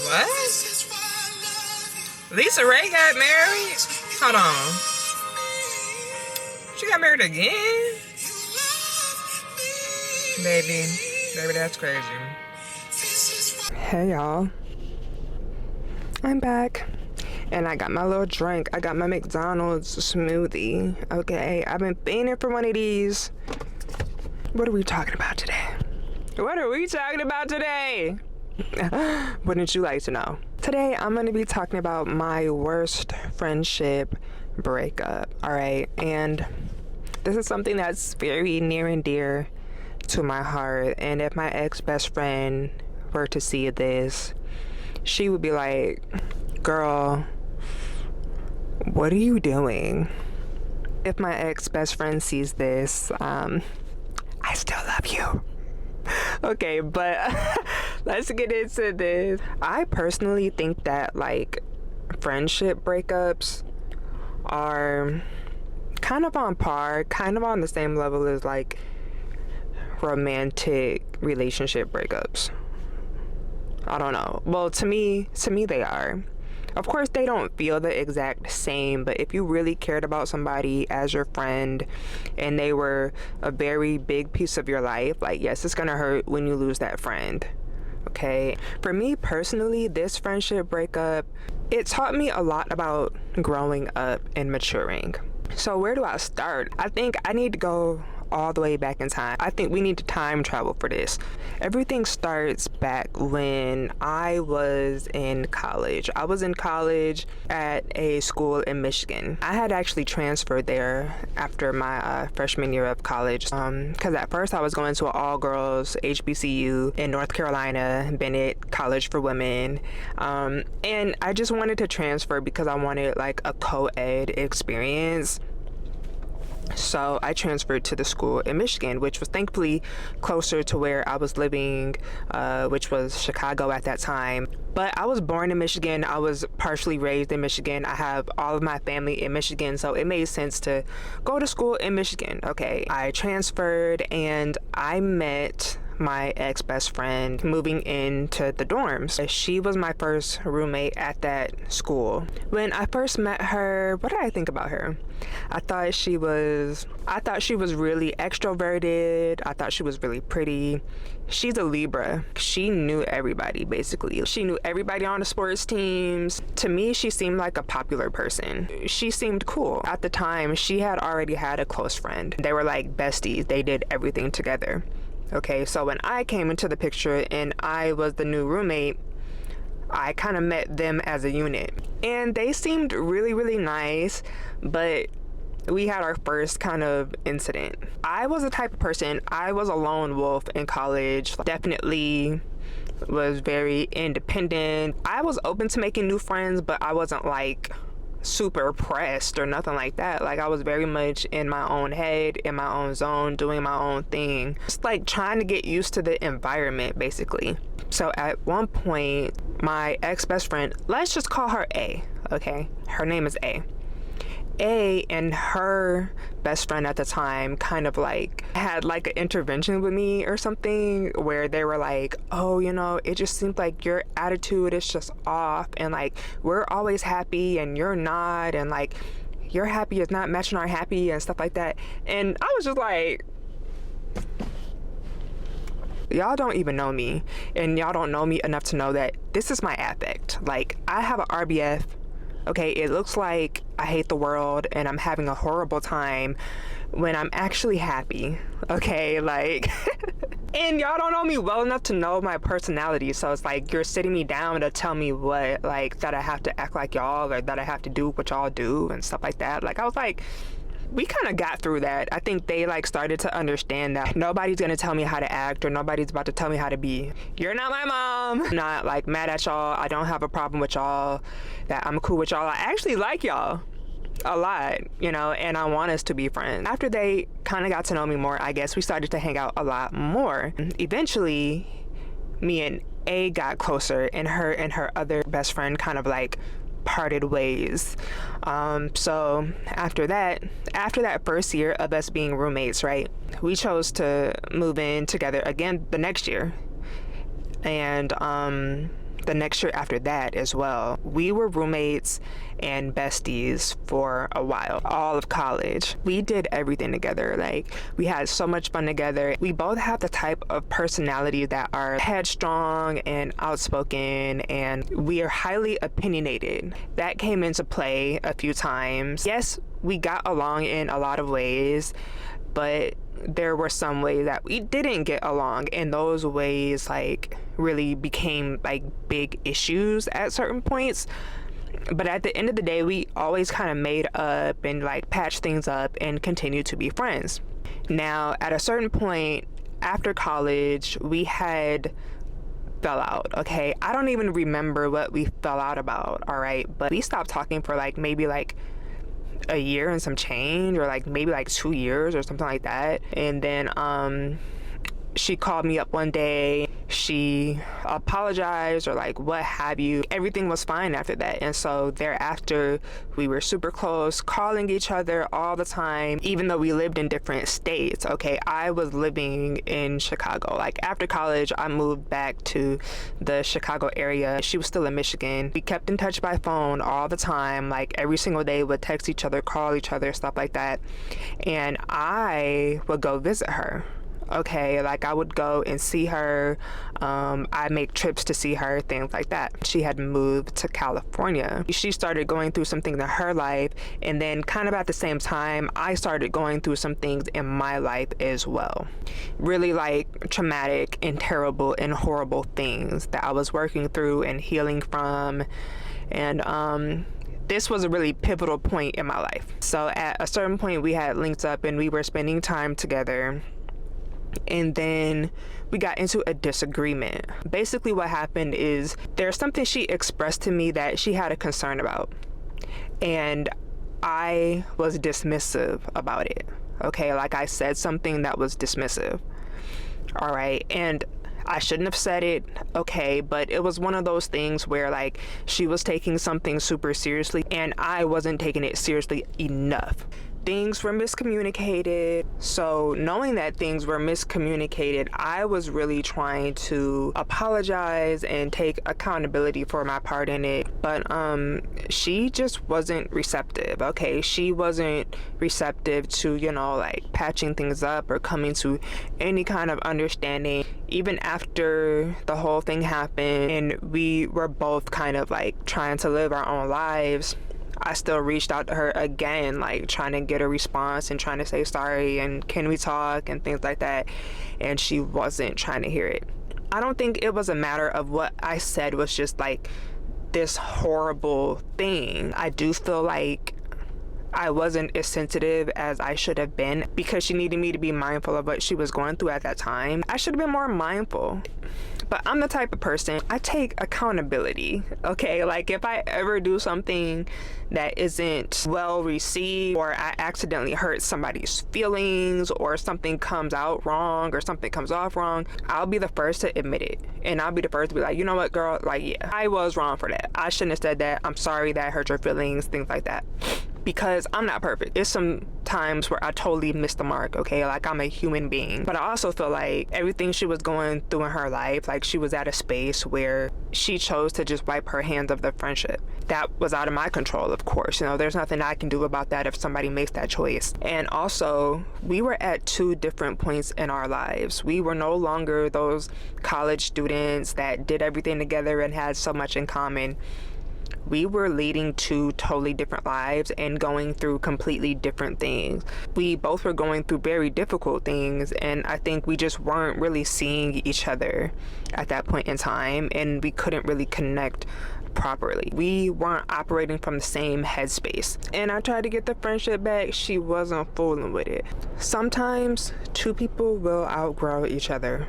What? Lisa Ray got married? Hold on. She got married again? Baby, that's crazy. Hey y'all. I'm back. And I got my little drink. I got my McDonald's smoothie. Okay, I've been fiending for one of these. What are we talking about today? Wouldn't you like to know? Today, I'm going to be talking about my worst friendship breakup, all right? And this is something that's very near and dear to my heart. And if my ex-best friend were to see this, she would be like, girl, what are you doing? If my ex-best friend sees this, I still love you. Okay, but let's get into this. I personally think that like friendship breakups are kind of on par, kind of on the same level as like romantic relationship breakups. I don't know. Well, to me they are. Of course, they don't feel the exact same, but if you really cared about somebody as your friend and they were a very big piece of your life, like, yes, it's gonna hurt when you lose that friend, okay? For me personally, this friendship breakup, it taught me a lot about growing up and maturing. So where do I start? I think I need to go all the way back in time. I think we need to time travel for this. Everything starts back when I was in college. I was in college at a school in Michigan. I had actually transferred there after my freshman year of college because at first I was going to an all-girls HBCU in North Carolina, Bennett College for Women, and I just wanted to transfer because I wanted like a co-ed experience. So I transferred to the school in Michigan, which was thankfully closer to where I was living, which was Chicago at that time. But I was born in Michigan. I was partially raised in Michigan. I have all of my family in Michigan, so it made sense to go to school in Michigan. Okay, I transferred and I met my ex-best friend moving into the dorms. She was my first roommate at that school. When I first met her, what did I think about her? I thought she was really extroverted. I thought she was really pretty. She's a Libra. She knew everybody, basically. She knew everybody on the sports teams. To me, she seemed like a popular person. She seemed cool. At the time, she had already had a close friend. They were like besties. They did everything together. Okay, so when I came into the picture and I was the new roommate, I kind of met them as a unit. And they seemed really, really nice, but we had our first kind of incident. I was the type of person, I was a lone wolf in college, definitely was very independent. I was open to making new friends, but I wasn't like super pressed or nothing like that. Like I was very much in my own head, in my own zone, doing my own thing. Just like trying to get used to the environment, basically. So at one point, my ex-best friend, let's just call her A, okay? Her name is A. A and her best friend at the time kind of like had like an intervention with me or something where they were like, oh, you know, it just seems like your attitude is just off and like we're always happy and you're not, and like your happy is not matching our happy and stuff like that. And I was just like, y'all don't even know me and y'all don't know me enough to know that this is my affect. Like I have an RBF. Okay, it looks like I hate the world and I'm having a horrible time when I'm actually happy. Okay, like, and y'all don't know me well enough to know my personality. So it's like you're sitting me down to tell me what, like, that I have to act like y'all or that I have to do what y'all do and stuff like that. Like, I was like, we kind of got through that. I think they like started to understand that nobody's gonna tell me how to act or nobody's about to tell me how to be. You're not my mom. I'm not like mad at y'all. I don't have a problem with y'all. That I'm cool with y'all. I actually like y'all a lot, you know, and I want us to be friends. After they kind of got to know me more, I guess we started to hang out a lot more. Eventually, me and A got closer and her other best friend kind of like parted ways. So after that first year of us being roommates, right, we chose to move in together again the next year. And the next year after that as well. We were roommates and besties for a while, all of college. We did everything together. Like, we had so much fun together. We both have the type of personality that are headstrong and outspoken, and we are highly opinionated. That came into play a few times. Yes, we got along in a lot of ways, but there were some ways that we didn't get along, and those ways like really became like big issues at certain points. But at the end of the day, we always kind of made up and like patched things up and continued to be friends. Now, at a certain point after college, we had fell out. Okay, I don't even remember what we fell out about. All right, but we stopped talking for like maybe like a year and some change, or like maybe like 2 years or something like that. And then she called me up one day, she apologized or like what have you. Everything was fine after that. And so thereafter, we were super close, calling each other all the time, even though we lived in different states. Okay, I was living in Chicago. Like, after college, I moved back to the Chicago area. She was still in Michigan. We kept in touch by phone all the time, like every single day, would text each other, call each other, stuff like that. And I would go visit her. Okay, like I would go and see her. I make trips to see her, things like that. She had moved to California. She started going through some things in her life, and then kind of at the same time, I started going through some things in my life as well. Really like traumatic and terrible and horrible things that I was working through and healing from. And this was a really pivotal point in my life. So at a certain point, we had linked up and we were spending time together. And then we got into a disagreement. Basically what happened is there's something she expressed to me that she had a concern about, and I was dismissive about it. Okay, like I said something that was dismissive. All right, and I shouldn't have said it, okay, but it was one of those things where like she was taking something super seriously and I wasn't taking it seriously enough. Things were miscommunicated. So knowing that things were miscommunicated, I was really trying to apologize and take accountability for my part in it. But she just wasn't receptive. Okay, she wasn't receptive to, you know, like patching things up or coming to any kind of understanding. Even after the whole thing happened and we were both kind of like trying to live our own lives, I still reached out to her again, like trying to get a response and trying to say sorry and can we talk and things like that. And she wasn't trying to hear it. I don't think it was a matter of what I said was just like this horrible thing. I do feel like I wasn't as sensitive as I should have been because she needed me to be mindful of what she was going through at that time. I should have been more mindful. But I'm the type of person, I take accountability, okay? Like if I ever do something that isn't well received, or I accidentally hurt somebody's feelings, or something comes out wrong or something comes off wrong, I'll be the first to admit it. And I'll be the first to be like, you know what, girl, like, yeah, I was wrong for that. I shouldn't have said that. I'm sorry that hurt your feelings, things like that. Because I'm not perfect. There's some times where I totally missed the mark, okay? Like, I'm a human being. But I also feel like everything she was going through in her life, like she was at a space where she chose to just wipe her hands of the friendship. That was out of my control, of course. You know, there's nothing I can do about that if somebody makes that choice. And also, we were at two different points in our lives. We were no longer those college students that did everything together and had so much in common. We were leading two totally different lives and going through completely different things. We both were going through very difficult things, and I think we just weren't really seeing each other at that point in time, and we couldn't really connect properly. We weren't operating from the same headspace. And I tried to get the friendship back. She wasn't fooling with it. Sometimes two people will outgrow each other,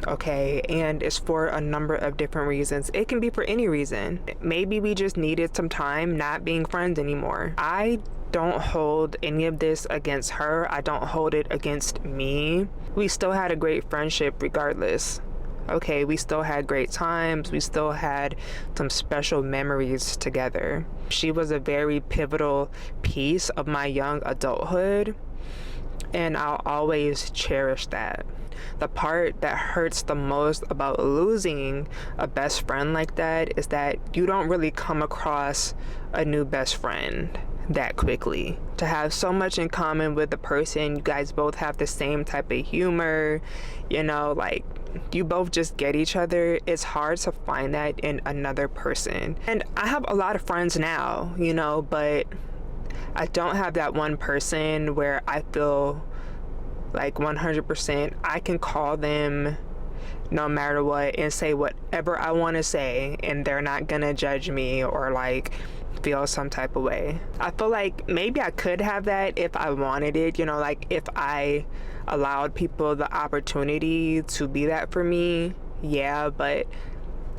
okay? And it's for a number of different reasons. It can be for any reason. Maybe we just needed some time not being friends anymore. I don't hold any of this against her. I don't hold it against me. We still had a great friendship regardless. Okay, we still had great times. We still had some special memories together. She was a very pivotal piece of my young adulthood, and I'll always cherish that. the part that hurts the most about losing a best friend like that is that you don't really come across a new best friend that quickly. To have so much in common with the person, you guys both have the same type of humor, like you both just get each other. It's hard to find that in another person. And I have a lot of friends now, but I don't have that one person where I feel like 100% I can call them no matter what and say whatever I want to say, and they're not gonna judge me or like feel some type of way. I feel like maybe I could have that if I wanted it, like if I allowed people the opportunity to be that for me, yeah, but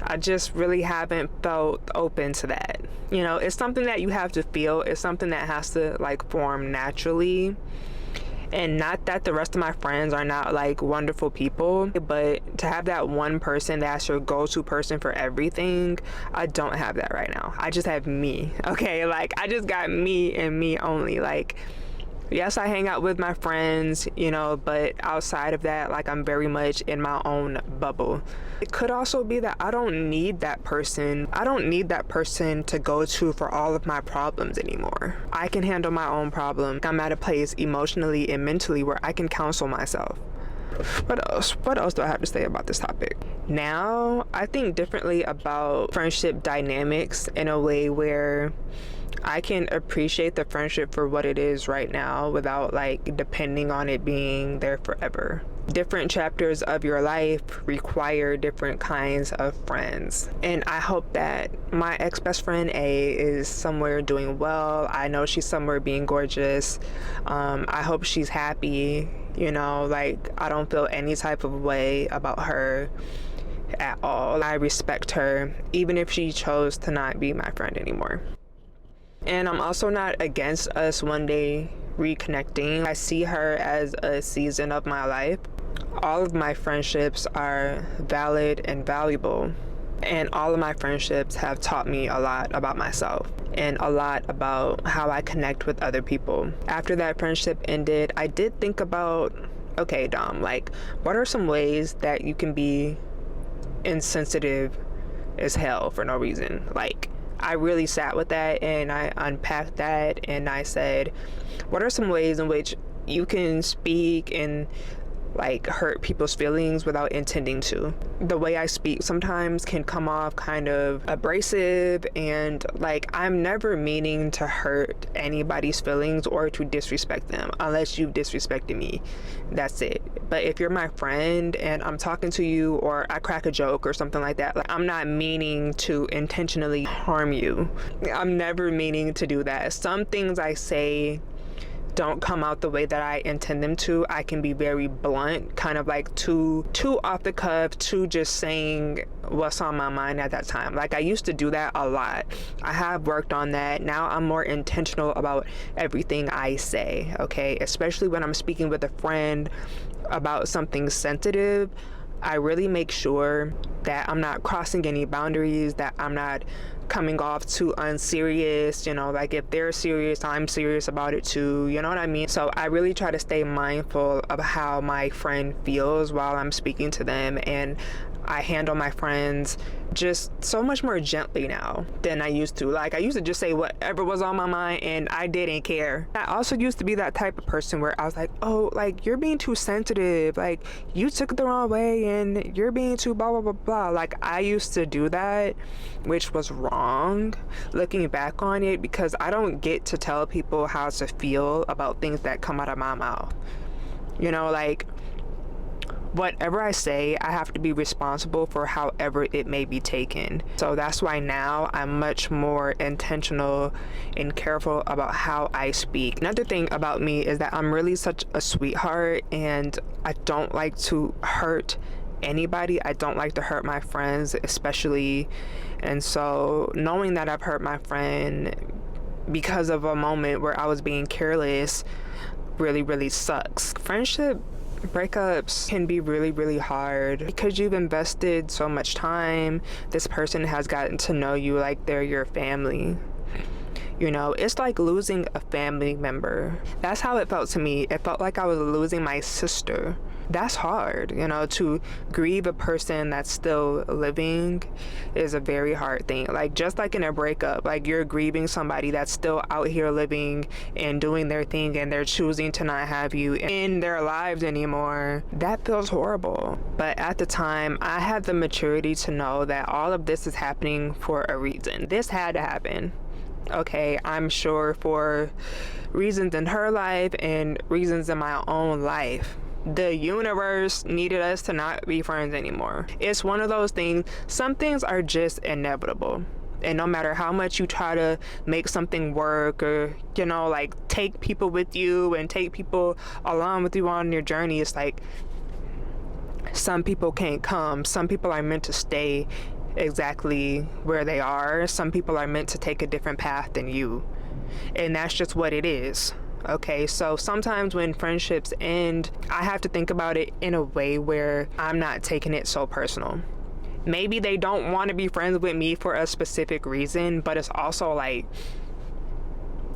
I just really haven't felt open to that. It's something that you have to feel. It's something that has to like form naturally. And not that the rest of my friends are not like wonderful people, but to have that one person that's your go-to person for everything, I don't have that right now. I just have me, okay? Like I just got me and me only. Like, yes, I hang out with my friends, but outside of that, like I'm very much in my own bubble. It could also be that I don't need that person. I don't need that person to go to for all of my problems anymore. I can handle my own problem. I'm at a place emotionally and mentally where I can counsel myself. What else? What else do I have to say about this topic? Now, I think differently about friendship dynamics in a way where I can appreciate the friendship for what it is right now without like depending on it being there forever. Different chapters of your life require different kinds of friends. And I hope that my ex-best friend A is somewhere doing well. I know she's somewhere being gorgeous. I hope she's happy, like I don't feel any type of way about her at all. I respect her, even if she chose to not be my friend anymore. And I'm also not against us one day reconnecting. I see her as a season of my life. All of my friendships are valid and valuable. And all of my friendships have taught me a lot about myself and a lot about how I connect with other people. After that friendship ended, I did think about, okay, Dom, like, what are some ways that you can be insensitive as hell for no reason? Like, I really sat with that and I unpacked that and I said, what are some ways in which you can speak and like hurt people's feelings without intending to? The way I speak sometimes can come off kind of abrasive, and like I'm never meaning to hurt anybody's feelings or to disrespect them unless you've disrespected me. That's it. But if you're my friend and I'm talking to you or I crack a joke or something like that, like I'm not meaning to intentionally harm you. I'm never meaning to do that. Some things I say don't come out the way that I intend them to. I can be very blunt, kind of like too off the cuff, too just saying what's on my mind at that time. Like I used to do that a lot. I have worked on that. Now I'm more intentional about everything I say, okay? Especially when I'm speaking with a friend about something sensitive. I really make sure that I'm not crossing any boundaries, that I'm not coming off too unserious, like if they're serious, I'm serious about it too, you know what I mean? So I really try to stay mindful of how my friend feels while I'm speaking to them, and I handle my friends just so much more gently now than I used to. Like I used to just say whatever was on my mind and I didn't care. I also used to be that type of person where I was like, oh, like you're being too sensitive, like you took it the wrong way and you're being too blah blah blah blah. Like I used to do that, which was wrong looking back on it, because I don't get to tell people how to feel about things that come out of my mouth. Like whatever I say, I have to be responsible for however it may be taken. So that's why now I'm much more intentional and careful about how I speak. Another thing about me is that I'm really such a sweetheart and I don't like to hurt anybody. I don't like to hurt my friends especially. And so knowing that I've hurt my friend because of a moment where I was being careless really, really sucks. Friendship breakups can be really, really hard because you've invested so much time. This person has gotten to know you like they're your family. It's like losing a family member. That's how it felt to me. It felt like I was losing my sister. That's hard, you know, to grieve a person that's still living is a very hard thing. Like, just like in a breakup, like you're grieving somebody that's still out here living and doing their thing, and they're choosing to not have you in their lives anymore. That feels horrible. But at the time, I had the maturity to know that all of this is happening for a reason. This had to happen. Okay, I'm sure for reasons in her life and reasons in my own life. The universe needed us to not be friends anymore. It's one of those things, some things are just inevitable. And no matter how much you try to make something work, or, you know, like take people with you and take people along with you on your journey, it's like some people can't come. Some people are meant to stay exactly where they are. Some people are meant to take a different path than you. And that's just what it is. Okay, so sometimes when friendships end, I have to think about it in a way where I'm not taking it so personal. Maybe they don't want to be friends with me for a specific reason, but it's also like,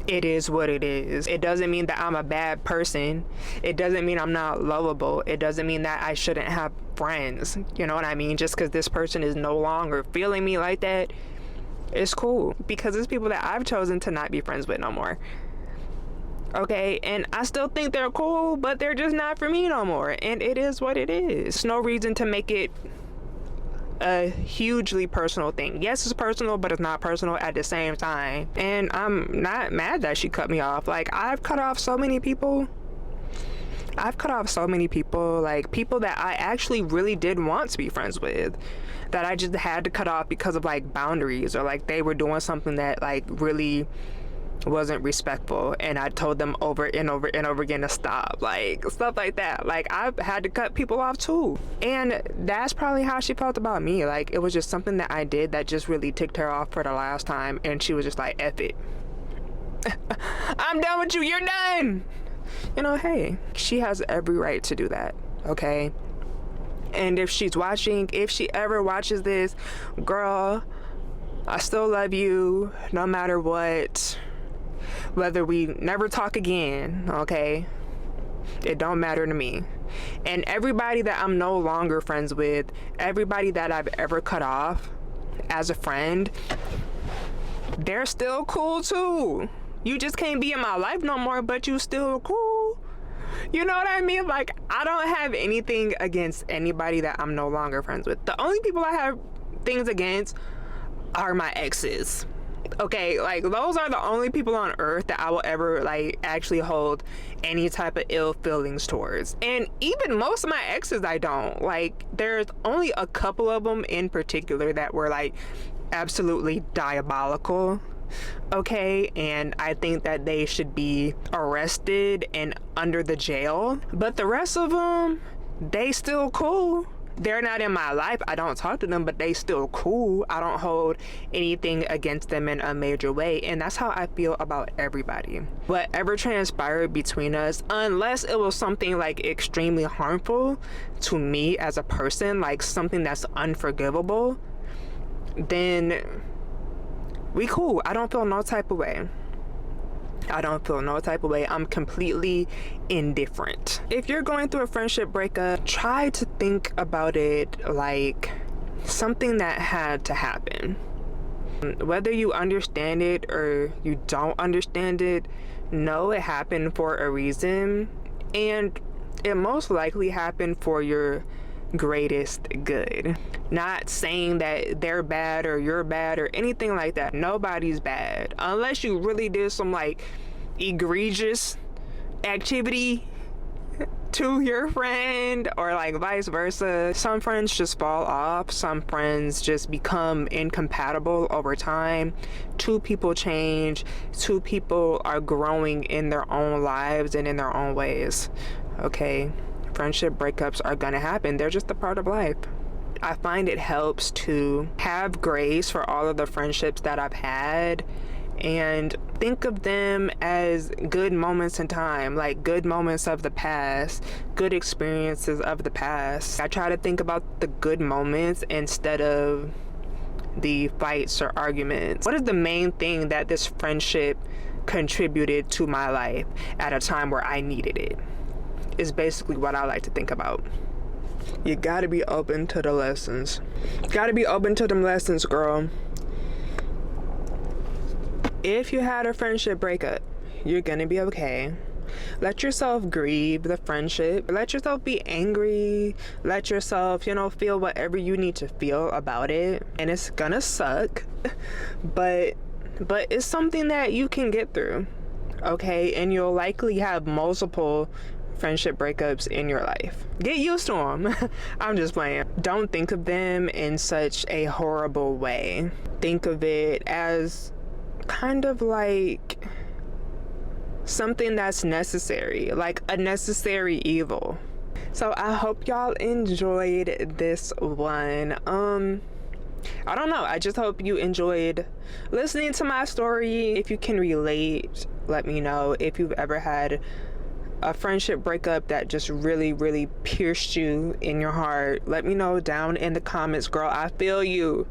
it is what it is. It doesn't mean that I'm a bad person. It doesn't mean I'm not lovable. It doesn't mean that I shouldn't have friends. You know what I mean? Just because this person is no longer feeling me like that, it's cool. Because it's people that I've chosen to not be friends with no more. Okay, and I still think they're cool, but they're just not for me no more. And it is what it is. It's no reason to make it a hugely personal thing. Yes, it's personal, but it's not personal at the same time. And I'm not mad that she cut me off. Like, I've cut off so many people. Like people that I actually really did want to be friends with, that I just had to cut off because of like boundaries, or like they were doing something that like really wasn't respectful, and I told them over and over and over again to stop, like stuff like that. Like, I've had to cut people off too, and that's probably how she felt about me. Like, it was just something that I did that just really ticked her off for the last time, and she was just like, F it. I'm done with you, you're done. You know, hey, she has every right to do that, okay? And if she's watching, if she ever watches this, girl, I still love you no matter what. Whether we never talk again, okay? It don't matter to me. And everybody that I'm no longer friends with, everybody that I've ever cut off as a friend, they're still cool too. You just can't be in my life no more, but you still cool. You know what I mean? Like, I don't have anything against anybody that I'm no longer friends with. The only people I have things against are my exes. Okay, like, those are the only people on earth that I will ever like actually hold any type of ill feelings towards. And even most of my exes, I don't. Like, there's only a couple of them in particular that were like absolutely diabolical. Okay, and I think that they should be arrested and under the jail. But the rest of them, they still cool. They're not in my life. I don't talk to them, but they still cool. I don't hold anything against them in a major way. And that's how I feel about everybody. Whatever transpired between us, unless it was something like extremely harmful to me as a person, like something that's unforgivable, then we cool. I don't feel no type of way. I'm completely indifferent. If you're going through a friendship breakup, try to think about it like something that had to happen. Whether you understand it or you don't understand it, know it happened for a reason, and it most likely happened for your greatest good. Not saying that they're bad or you're bad or anything like that. Nobody's bad unless you really did some like egregious activity to your friend, or like vice versa. Some friends just fall off. Some friends just become incompatible over time. Two people change. Two people are growing in their own lives and in their own ways. Okay, friendship breakups are gonna happen. They're just a part of life. I find it helps to have grace for all of the friendships that I've had and think of them as good moments in time, like good moments of the past, good experiences of the past. I try to think about the good moments instead of the fights or arguments. What is the main thing that this friendship contributed to my life at a time where I needed it? is basically what I like to think about. You gotta be open to the lessons. Gotta be open to them lessons, girl. If you had a friendship breakup, you're gonna be okay. Let yourself grieve the friendship. Let yourself be angry. Let yourself, feel whatever you need to feel about it. And it's gonna suck, but it's something that you can get through, okay? And you'll likely have multiple friendship breakups in your life. Get used to them. I'm just playing. Don't think of them in such a horrible way. Think of it as kind of like something that's necessary, like a necessary evil. So I hope y'all enjoyed this one. I don't know, I just hope you enjoyed listening to my story. If you can relate, let me know. If you've ever had a friendship breakup that just really, really pierced you in your heart, let me know down in the comments, girl. I feel you.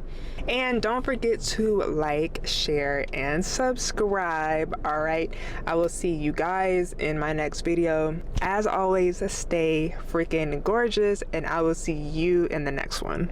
And don't forget to like, share, and subscribe. All right, I will see you guys in my next video. As always, stay freaking gorgeous, and I will see you in the next one.